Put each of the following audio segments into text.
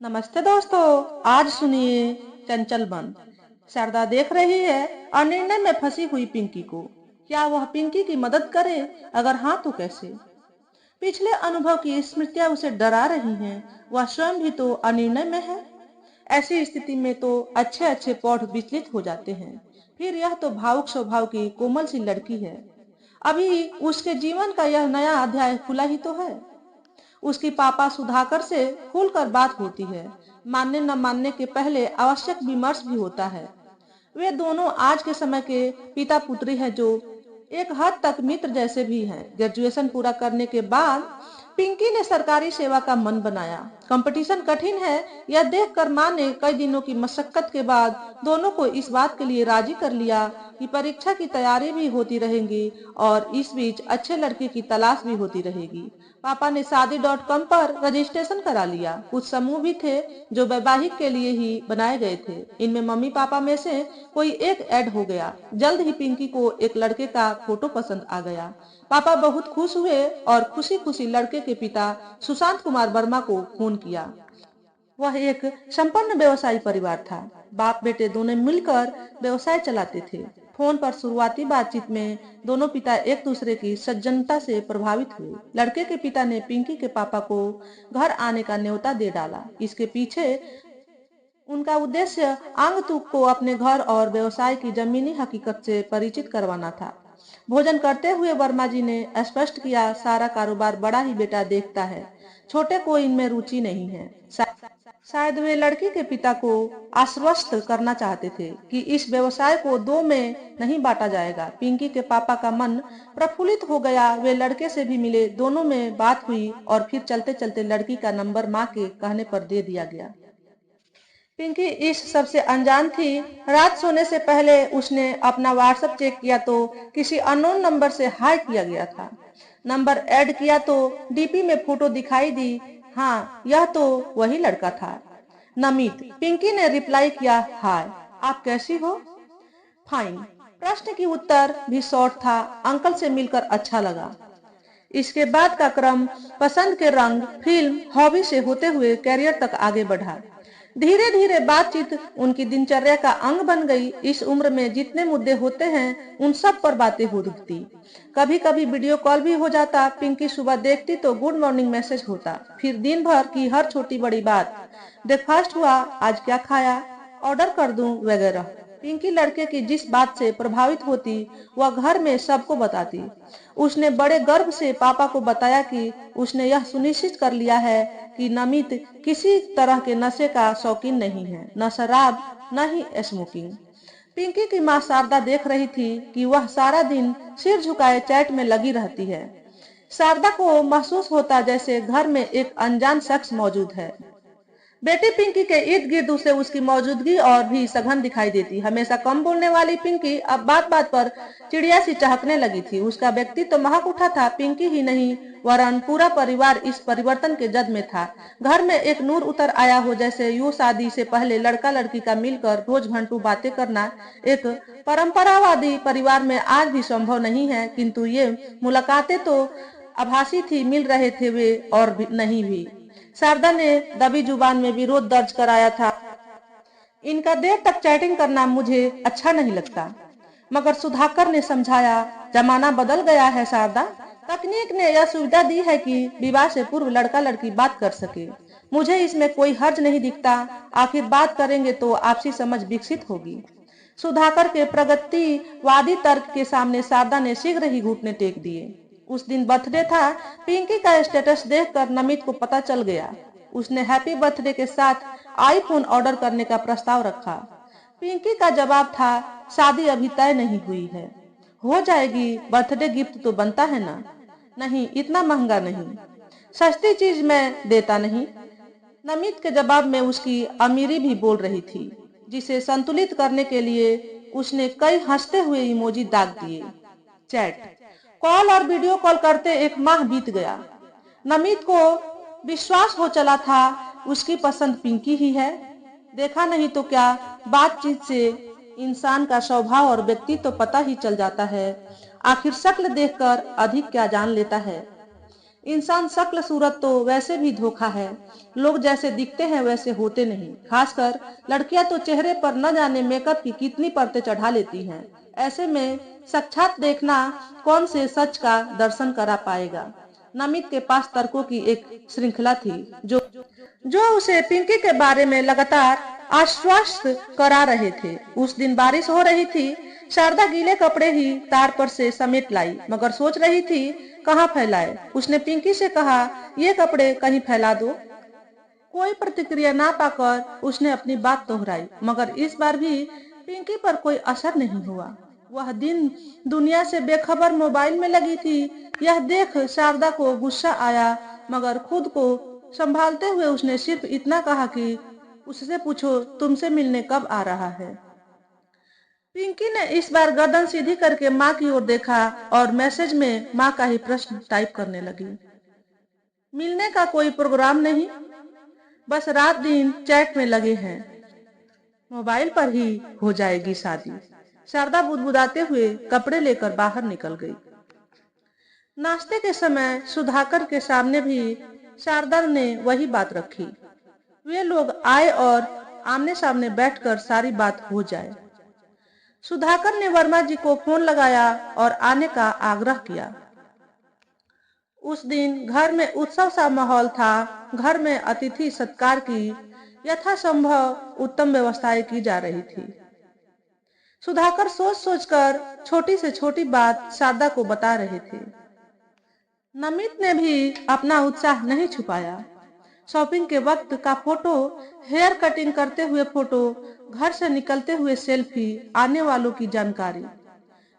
नमस्ते दोस्तों। आज सुनिए चंचल बन। शारदा देख रही है और निर्णय में फंसी हुई पिंकी को। क्या वह पिंकी की मदद करे? अगर हाँ तो कैसे? पिछले अनुभव की स्मृतियां उसे डरा रही हैं। वह स्वयं भी तो अनिर्णय में है। ऐसी स्थिति में तो अच्छे अच्छे पौध विचलित हो जाते हैं। फिर यह तो भावुक स्वभाव की कोमल सी लड़की है। अभी उसके जीवन का यह नया अध्याय खुला ही तो है। उसकी पापा सुधाकर से खुलकर बात होती है। मानने न मानने के पहले आवश्यक विमर्श भी होता है। वे दोनों आज के समय के पिता पुत्री हैं, जो एक हद तक मित्र जैसे भी हैं। ग्रेजुएशन पूरा करने के बाद पिंकी ने सरकारी सेवा का मन बनाया। कंपटीशन कठिन है, यह देखकर माँ ने कई दिनों की मशक्कत के बाद दोनों को इस बात के लिए राजी कर लिया कि परीक्षा की तैयारी भी होती रहेगी और इस बीच अच्छे लड़के की तलाश भी होती रहेगी। पापा ने शादी.com पर रजिस्ट्रेशन करा लिया। कुछ समूह भी थे जो वैवाहिक के लिए ही बनाए गए थे। इनमें मम्मी पापा में से कोई एक ऐड हो गया। जल्द ही पिंकी को एक लड़के का फोटो पसंद आ गया। पापा बहुत खुश हुए और खुशी खुशी लड़के के पिता सुशांत कुमार वर्मा को फोन किया। वह एक संपन्न व्यवसायी परिवार था। बाप बेटे दोनों मिलकर व्यवसाय चलाते थे। फोन पर शुरुआती बातचीत में दोनों पिता एक दूसरे की सज्जनता से प्रभावित हुए। लड़के के पिता ने पिंकी के पापा को घर आने का न्योता दे डाला। इसके पीछे उनका उद्देश्य आगंतुक को अपने घर और व्यवसाय की जमीनी हकीकत से परिचित करवाना था। भोजन करते हुए वर्मा जी ने स्पष्ट किया, सारा कारोबार बड़ा ही बेटा देखता है, छोटे को इनमें रुचि नहीं है। शायद वे लड़की के पिता को आश्वस्त करना चाहते थे कि इस व्यवसाय को दो में नहीं बांटा जाएगा। पिंकी के पापा का मन प्रफुल्लित हो गया। वे लड़के से भी मिले, दोनों में बात हुई और फिर चलते चलते लड़की का नंबर माँ के कहने पर दे दिया गया। पिंकी इस सबसे अनजान थी। रात सोने से पहले उसने अपना व्हाट्सएप चेक किया तो किसी अननोन नंबर से हाय किया गया था। नंबर ऐड किया तो डीपी में फोटो दिखाई दी। हाँ, यह तो वही लड़का था, नमित। पिंकी ने रिप्लाई किया, हाय, आप कैसी हो? फाइन। प्रश्न की उत्तर भी शॉर्ट था। अंकल से मिलकर अच्छा लगा। इसके बाद का क्रम पसंद के रंग, फिल्म, हॉबी से होते हुए करियर तक आगे बढ़ा। धीरे धीरे बातचीत उनकी दिनचर्या का अंग बन गई। इस उम्र में जितने मुद्दे होते हैं उन सब पर बातें हो उठती। कभी कभी वीडियो कॉल भी हो जाता। पिंकी सुबह देखती तो गुड मॉर्निंग मैसेज होता। फिर दिन भर की हर छोटी बड़ी बात, ब्रेकफास्ट हुआ, आज क्या खाया, ऑर्डर कर दूं, वगैरह। पिंकी लड़के की जिस बात से प्रभावित होती वह घर में सबको बताती। उसने बड़े गर्व से पापा को बताया कि उसने यह सुनिश्चित कर लिया है कि नमित किसी तरह के नशे का शौकीन नहीं है, न शराब न ही स्मोकिंग। पिंकी की माँ शारदा देख रही थी कि वह सारा दिन सिर झुकाए चैट में लगी रहती है। शारदा को महसूस होता जैसे घर में एक अनजान शख्स मौजूद है। बेटी पिंकी के इर्द गिर्द उसे उसकी मौजूदगी और भी सघन दिखाई देती। हमेशा कम बोलने वाली पिंकी अब बात बात पर चिड़िया सी चहकने लगी थी। उसका व्यक्तित्व तो महक उठा था। पिंकी ही नहीं वरन पूरा परिवार इस परिवर्तन के जद में था। घर में एक नूर उतर आया हो, जैसे यूं शादी से पहले लड़का लड़की का मिलकर रोज घंटू बातें करना एक परंपरावादी परिवार में आज भी संभव नहीं है। किंतु ये मुलाकातें तो आभासी थी, मिल रहे थे वे और भी नहीं भी। शारदा ने दबी जुबान में विरोध दर्ज कराया था, इनका देर तक चैटिंग करना मुझे अच्छा नहीं लगता। मगर सुधाकर ने समझाया, जमाना बदल गया है शारदा। तकनीक ने यह सुविधा दी है कि विवाह से पूर्व लड़का लड़की बात कर सके। मुझे इसमें कोई हर्ज नहीं दिखता। आखिर बात करेंगे तो आपसी समझ विकसित होगी। सुधाकर के प्रगतिवादी तर्क के सामने शारदा ने शीघ्र ही घुटने टेक दिए। उस दिन बर्थडे था। पिंकी का स्टेटस देखकर नमित को पता चल गया। उसने हैप्पी बर्थडे के साथ आईफोन ऑर्डर करने का प्रस्ताव रखा। पिंकी का जवाब था, शादी अभी तय नहीं हुई है, हो जाएगी, बर्थडे गिफ्ट तो बनता है ना। नहीं, इतना महंगा नहीं, सस्ती चीज मैं देता नहीं। नमित के जवाब में उसकी अमीरी भी बोल रही थी, जिसे संतुलित करने के लिए उसने कई हंसते हुए इमोजी दाग दिए। चैट, कॉल और वीडियो कॉल करते एक माह बीत गया। नमित को विश्वास हो चला था उसकी पसंद पिंकी ही है। देखा नहीं तो क्या, बातचीत से इंसान का स्वभाव और व्यक्तित्व तो पता ही चल जाता है। आखिर शक्ल देखकर अधिक क्या जान लेता है। इंसान शक्ल सूरत तो वैसे भी धोखा है। लोग जैसे दिखते हैं वैसे होते नहीं। खासकर लड़कियां तो चेहरे पर न जाने मेकअप की कितनी परतें चढ़ा लेती हैं। ऐसे में साक्षात देखना कौन से सच का दर्शन करा पाएगा। नमित के पास तर्कों की एक श्रृंखला थी जो उसे पिंकी के बारे में लगातार आश्वस्त करा रहे थे। उस दिन बारिश हो रही थी। शारदा गीले कपड़े ही तार पर से समेट लाई, मगर सोच रही थी कहाँ फैलाए। उसने पिंकी से कहा, ये कपड़े कहीं फैला दो। कोई प्रतिक्रिया ना पाकर उसने अपनी बात दोहराई, मगर इस बार भी पिंकी पर कोई असर नहीं हुआ। वह दिन दुनिया से बेखबर मोबाइल में लगी थी। यह देख शारदा को गुस्सा आया, मगर खुद को संभालते हुए उसने सिर्फ इतना कहा कि उससे पूछो तुमसे मिलने कब आ रहा है। पिंकी ने इस बार गर्दन सीधी करके माँ की ओर देखा और मैसेज में माँ का ही प्रश्न टाइप करने लगी। मिलने का कोई प्रोग्राम नहीं, बस रात दिन चैट में लगे हैं। मोबाइल पर ही हो जाएगी शादी। शारदा बुदबुदाते हुए कपड़े लेकर बाहर निकल गई। नाश्ते के समय सुधाकर के सामने भी शारदा ने वही बात रखी। वे लोग आए और आमने सामने बैठकर सारी बात हो जाए। सुधाकर ने वर्मा जी को फोन लगाया और आने का आग्रह किया। उस दिन घर में उत्सव सा माहौल था। घर में अतिथि सत्कार की यथासंभव उत्तम व्यवस्थाएं की जा रही थी। सुधाकर सोच सोचकर छोटी से छोटी बात शारदा को बता रहे थे। नमित ने भी अपना उत्साह नहीं छुपाया। शॉपिंग के वक्त का फोटो, हेयर कटिंग करते हुए फोटो, घर से निकलते हुए सेल्फी, आने वालों की जानकारी,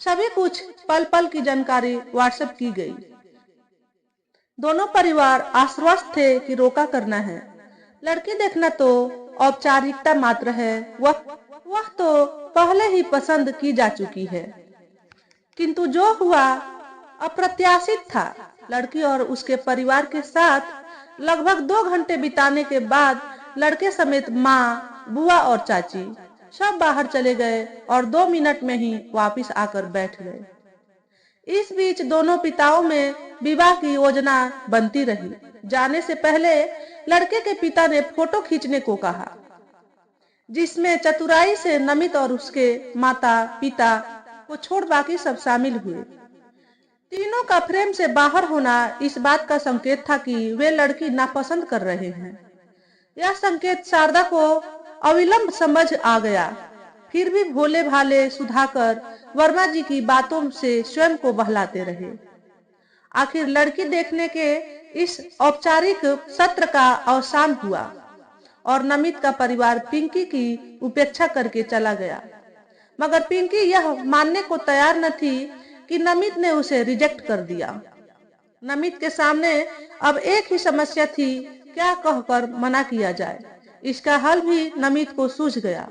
सभी कुछ पल पल की जानकारी व्हाट्सएप की गई। दोनों परिवार आश्वस्त थे कि रोका करना है। लड़की देखना तो औपचारिकता मात्र है, वह तो पहले ही पसंद की जा चुकी है। किंतु जो हुआ अप्रत्याशित था। लड़की और उसके परिवार के साथ लगभग 2 घंटे बिताने के बाद लड़के समेत माँ, बुआ और चाची सब बाहर चले गए और 2 मिनट में ही वापस आकर बैठ गए। इस बीच दोनों पिताओं में विवाह की योजना बनती रही। जाने से पहले लड़के के पिता ने फोटो खींचने को कहा, जिसमें चतुराई से नमित और उसके माता पिता को छोड़ बाकी सब शामिल हुए। तीनों का फ्रेम से बाहर होना इस बात का संकेत था कि वे लड़की नापसंद कर रहे हैं। यह संकेत शारदा को अविलंब समझ आ गया। फिर भी भोले भाले सुधाकर वर्मा जी की बातों से स्वयं को बहलाते रहे। आखिर लड़की देखने के इस औपचारिक सत्र का अवसान हुआ और नमित का परिवार पिंकी की उपेक्षा करके चला गया। मगर पिंकी यह मानने को तैयार न थी कि नमित ने उसे रिजेक्ट कर दिया। नमित के सामने अब एक ही समस्या थी, क्या कहकर मना किया जाए। इसका हल भी नमित को सूझ गया।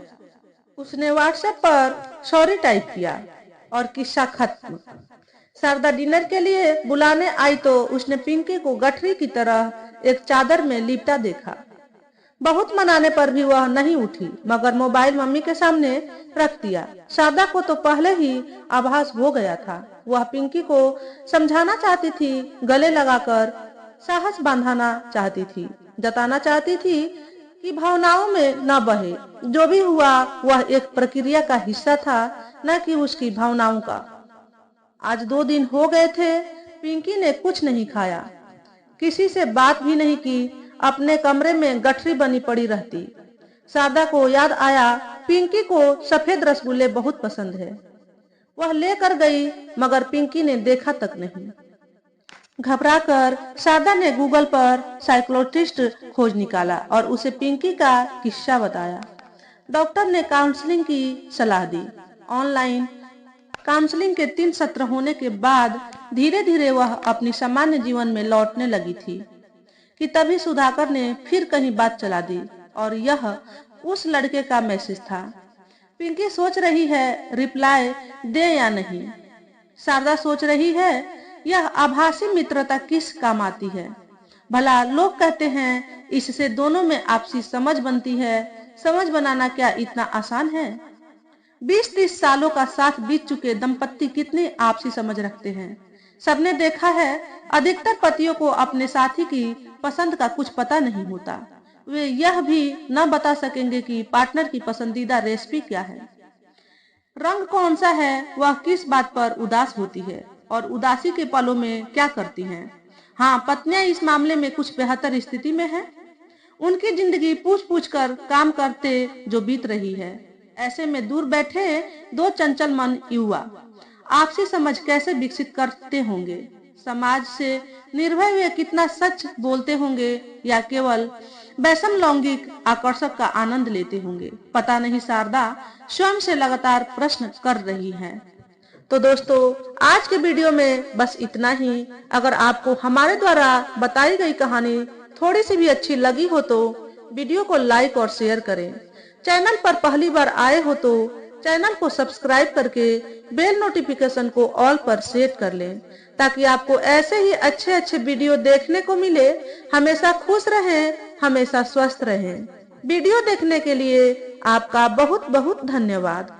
उसने व्हाट्सएप पर सॉरी टाइप किया और किस्सा खत्म। शारदा डिनर के लिए बुलाने आई तो उसने पिंकी को गठरी की तरह एक चादर में लिपटा देखा। बहुत मनाने पर भी वह नहीं उठी, मगर मोबाइल मम्मी के सामने रख दिया। शारदा को तो पहले ही आभास हो गया था। वह पिंकी को समझाना चाहती थी, गले लगाकर साहस बांधाना चाहती थी, जताना चाहती थी कि भावनाओं में न बहे। जो भी हुआ वह एक प्रक्रिया का हिस्सा था, न कि उसकी भावनाओं का। आज 2 दिन हो गए थे। पिंकी ने कुछ नहीं खाया, किसी से बात भी नहीं की, अपने कमरे में गठरी बनी पड़ी रहती। शारदा को याद आया, पिंकी को सफेद रसगुल्ले बहुत पसंद है। वह लेकर गई, मगर पिंकी ने देखा तक नहीं। घबराकर शारदा ने गूगल पर साइकोलॉजिस्ट खोज निकाला और उसे पिंकी का किस्सा बताया। डॉक्टर ने काउंसलिंग की सलाह दी। ऑनलाइन काउंसलिंग के 3 सत्र होने के बाद धीरे धीरे वह अपनी सामान्य जीवन में लौटने लगी थी कि तभी सुधाकर ने फिर कहीं बात चला दी और यह उस लड़के का मैसेज था। पिंकी सोच रही है रिप्लाई दे या नहीं। शारदा सोच रही है यह आभासी मित्रता किस काम आती है। भला लोग कहते हैं इससे दोनों में आपसी समझ बनती है। समझ बनाना क्या इतना आसान है? 20-30 सालों का साथ बीत चुके दंपत्ति कितनी आपसी समझ रखते हैं। सबने देखा है, अधिकतर पतियों को अपने साथी की पसंद का कुछ पता नहीं होता। वे यह भी न बता सकेंगे कि पार्टनर की पसंदीदा रेसिपी क्या है, रंग कौन सा है, वह किस बात पर उदास होती है और उदासी के पलों में क्या करती हैं। हाँ, पत्नियां इस मामले में कुछ बेहतर स्थिति में हैं। उनकी जिंदगी पूछ पूछ कर काम करते जो बीत रही है। ऐसे में दूर बैठे दो चंचल मन युवा आपसी समझ कैसे विकसित करते होंगे, समाज से निर्भय हुए कितना सच बोलते होंगे या केवल वैषम लैंगिक आकर्षक का आनंद लेते होंगे। पता नहीं शारदा स्वयं से लगातार प्रश्न कर रही है। तो दोस्तों, आज के वीडियो में बस इतना ही। अगर आपको हमारे द्वारा बताई गई कहानी थोड़ी सी भी अच्छी लगी हो तो वीडियो को लाइक और शेयर करें। चैनल पर पहली बार आए हो तो चैनल को सब्सक्राइब करके बेल नोटिफिकेशन को ऑल पर सेट कर लें, ताकि आपको ऐसे ही अच्छे अच्छे वीडियो देखने को मिले। हमेशा खुश रहें, हमेशा स्वस्थ रहें। वीडियो देखने के लिए आपका बहुत बहुत धन्यवाद।